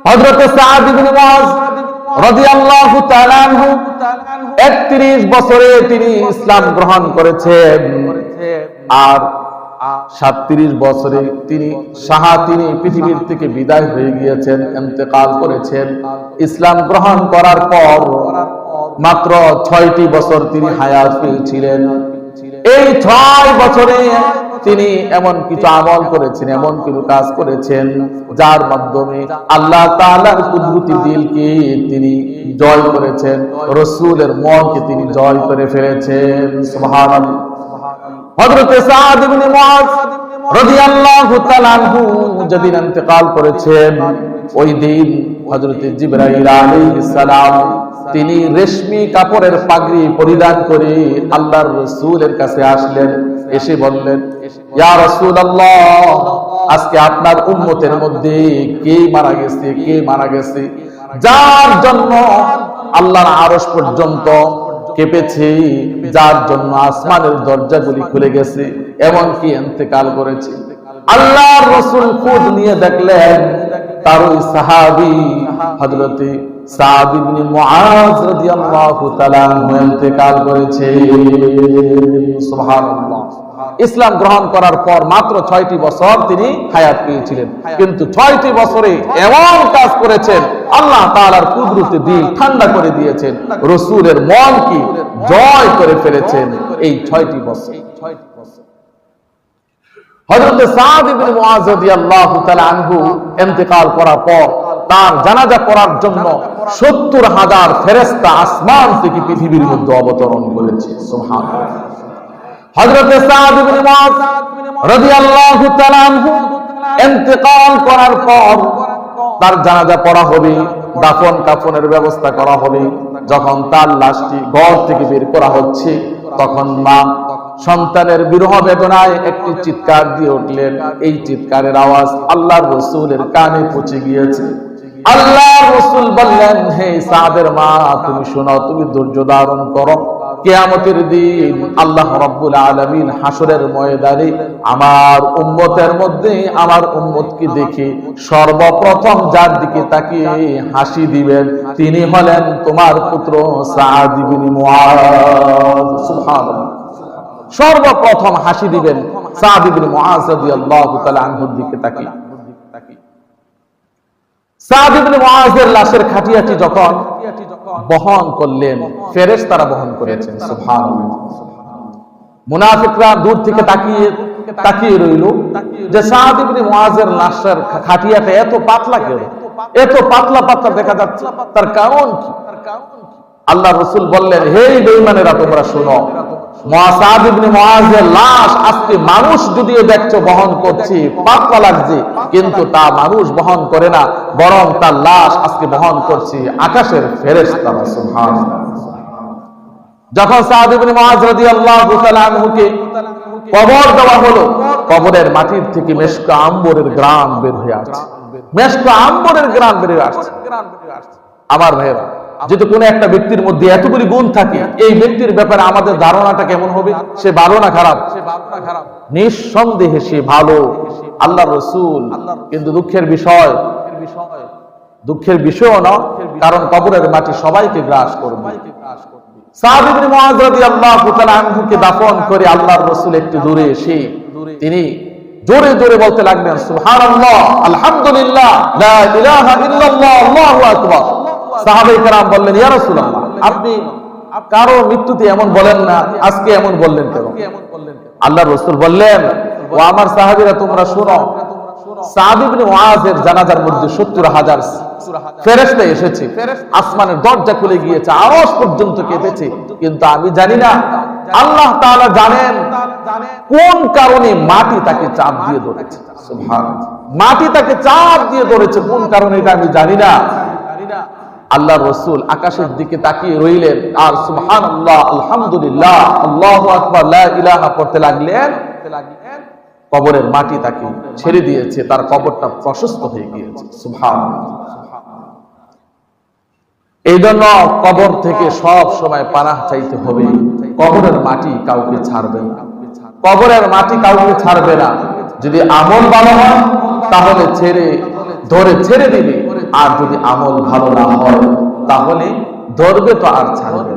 হযরত সাদ ইবনে মুআজ রাদিয়াল্লাহু তাআলা আনহু 31 বছরে তিনি ইসলাম গ্রহণ করেছেন, আর 37 বছরে তিনি পৃথিবীর থেকে বিদায় হয়ে গিয়েছেন, ইন্তেকাল করেছেন। ইসলাম গ্রহণ করার পর মাত্র 6টি বছর তিনি হায়াত পেয়েছিলেন। এই 6 বছরে তিনি এমন কিছু আমল করেছেন, এমন কিছু কাজ করেছেন, যার মাধ্যমে আল্লাহ তাআলার কুদরতি দিলকে তিনি জয় করেছেন, রাসূলের মনকে তিনি জয় করে ফেলেছেন। সুবহানাল্লাহ। হযরত সাদ ইবনে মুআজ রাদিয়াল্লাহু তাআলা আনহু যেদিন ইন্তেকাল করেছেন, ওই দিন হযরত জিবরাইল আলাইহিস সালাম তিনি রেশমি কাপড়ের পাগড়ি পরিধান করে আল্লাহর রাসূলের কাছে আসলেন। এসে বললেন, ইয়া রাসূলুল্লাহ, আজকে আপনার উম্মতের মধ্যে কে মারা গেছে যার জন্য আল্লাহর আরশ পর্যন্ত কেঁপেছে, যার জন্য আসমানের দরজাগুলি খুলে গেছে, এমনকি ইন্তেকাল করেছে। আল্লাহর রাসূল খোঁজ নিয়ে দেখলেন তার ওই সাহাবী হযরত সাদ ইবনে মুআজ রাদিয়াল্লাহু তাআলা ইন্তেকাল করেছে। সুবহানাল্লাহ। ইসলাম গ্রহণ করার পর মাত্র 6টি বছর তিনি হায়াত পেয়েছিলেন, কিন্তু 6টি বছরে এমন কাজ করেছেন, আল্লাহ তাআলার কুদরতে দিল ঠান্ডা করে দিয়েছেন, রাসূলের মন কি জয় করে ফেলেছেন এই 6টি বছর। হযরত সাদ ইবনে মুআজ রাদিয়াল্লাহু তাআলা আনহু ইন্তেকাল করার পর তার জানাজা করার জন্য 70,000 ফেরেশতা আসমান থেকে পৃথিবীর মধ্যে অবতরণ করেছে। সুবহানাল্লাহ। হযরত সাদ ইবনে মুআজ রাদিয়াল্লাহু তাআলা আনহু ইন্তেকাল করার পর তার জানাজা পড়া হবে, দাফন কাফনের ব্যবস্থা করা হবে। যখন তার লাশটি ঘর থেকে বের করা হচ্ছে, তখন মা সন্তানের বিরহ বেদনায় একটি চিৎকার দিয়ে উঠলেন। এই চিৎকারের আওয়াজ আল্লাহর রাসূলের কানে পৌঁছে গিয়েছে। আল্লাহর রাসূল বললেন, হে সাদের মা, তুমি শোনো, তুমি ধৈর্য ধারণ করো। কিয়ামতের দিন আল্লাহ রাব্বুল আলামিন হাসরের ময়দানে আমার উম্মতের মধ্যে আমার উম্মতকে দেখে সর্বপ্রথম যার দিকে তাকিয়ে হাসি দিবেন, তিনি হলেন তোমার পুত্র সাদ ইবনে মুআজ। সুবহানাল্লাহ। সর্বপ্রথম হাসি দিবেন সাদ ইবনে মুআজ রাদিয়াল্লাহু তাআলা আনহুর দিকে তাকিয়ে। সাদ ইবনে মুআজের লাশের খাটিয়াটি যখন বহন করলেন, ফেরেশতারা বহন করেছেন। সুবহানাল্লাহ। মুনাফিকরা দূর থেকে তাকিয়ে রইল যে সাদ ইবনে মুআজের লাশের খাটিয়াটা এত পাতলা কেন, এত পাতলা দেখা যাচ্ছে, তার কারণ কি? আল্লাহর রাসূল বললেন, হে বেঈমানেরা, তোমরা শোনো, সাদ ইবনে মুআজের লাশ আজকে মানুষ যদিও দেখছো বহন করছে, পাতলা লাগছে, কিন্তু তা মানুষ বহন করে না, বরং তার লাশ আজকে বহন করছে আকাশের ফেরেশতারা। সুবহানাল্লাহ। যখন সাদ ইবনে মুআজ রাদিয়াল্লাহু তাআলা আনহুকে কবর দেওয়া হলো, কবরের মাটির থেকে মেশক আম্বরের ঘ্রাণ বের হয়ে আসছে, মেশক আম্বরের ঘ্রাণ বের হয়ে আসছে। আমার ভাইরা, যদি কোনো একটা ব্যক্তির মধ্যে এতগুলি গুণ থাকে, এই ব্যক্তির ব্যাপারে আমাদের ধারণাটা কেমন হবে? সে ভালো না খারাপ? নিঃসন্দেহে সে ভালো, আল্লাহর রাসূল। কিন্তু দুঃখের বিষয় না, কারণ কবরের মাটি সবাইকে গ্রাস করবে। সাদ ইবনে মুআজ রাদিয়াল্লাহু তাআলা আনহুকে দাফন করে আল্লাহর রাসূল একটু দূরে এসে তিনি জোরে জোরে বলতে লাগলেন, সুবহানাল্লাহ, আলহামদুলিল্লাহ, লা ইলাহা ইল্লাল্লাহ, আল্লাহু আকবার। সাহাবায়ে কেরাম বললেন, ইয়া রাসূলুল্লাহ, আপনি কারো মৃত্যুতে এমন বলেন না, আজকে এমন বললেন কেন? আল্লাহর রাসূল বললেন, ও আমার সাহাবীরা, তোমরা শোনো, সাদ ইবনে মুআজের জানাজার মধ্যে 70,000 ফেরেশতা এসেছে, আসমানের দরজা খুলে গিয়েছে, আরশ পর্যন্ত কেঁপেছে, কিন্তু আমি জানি না, আল্লাহ তাআলা জানেন কোন কারণে মাটি তাকে চাপ দিয়ে ধরেছে। সুবহানাল্লাহ। মাটি তাকে চাপ দিয়ে ধরেছে, কোন কারণে এটা আমি জানি না। আল্লাহর রাসূল আকাশের দিকে তাকিয়ে রইলেন আর সুবহানাল্লাহ, আলহামদুলিল্লাহ, আল্লাহু আকবার, লা ইলাহা পড়তে লাগলেন। কবরের মাটি তাকে ছেড়ে দিয়েছে, তার কবরটা প্রশস্ত হয়ে গিয়েছে। সুবহানাল্লাহ। এই জন্য কবর থেকে সব সময় পানাহ চাইতে হবে। কবরের মাটি কাউকে ছাড়বে না, কবরের মাটি কাউকে ছাড়বে না। যদি আমল ভালো হয় তাহলে ছেড়ে ধরে ছেড়ে দিবে, আর যদি আমল ভালো না হয় তাহলে ধরবে তো আর ছাড়বে